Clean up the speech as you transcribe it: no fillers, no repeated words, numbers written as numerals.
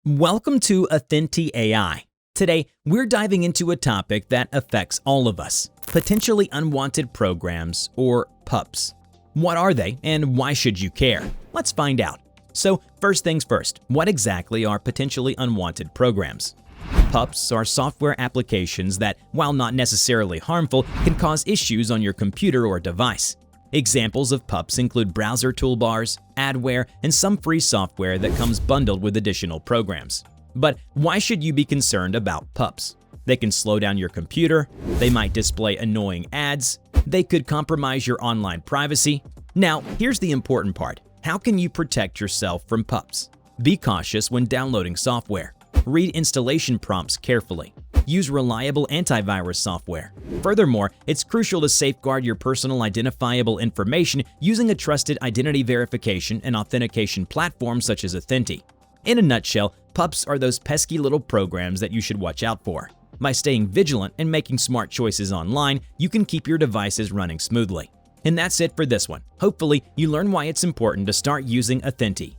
Welcome to Athenty AI. Today, we're diving into a topic that affects all of us: potentially unwanted programs, or PUPs. What are they, and why should you care? Let's find out. So, first things first, what exactly are potentially unwanted programs? PUPs are software applications that, while not necessarily harmful, can cause issues on your computer or device. Examples of PUPs include browser toolbars, adware, and some free software that comes bundled with additional programs. But why should you be concerned about PUPs? They can slow down your computer, they might display annoying ads, they could compromise your online privacy. Now, here's the important part. How can you protect yourself from PUPs? Be cautious when downloading software. Read installation prompts carefully. Use reliable antivirus software. Furthermore, it's crucial to safeguard your personal identifiable information using a trusted identity verification and authentication platform such as Athenty. In a nutshell, PUPs are those pesky little programs that you should watch out for. By staying vigilant and making smart choices online, you can keep your devices running smoothly. And that's it for this one. Hopefully, you learn why it's important to start using Athenty.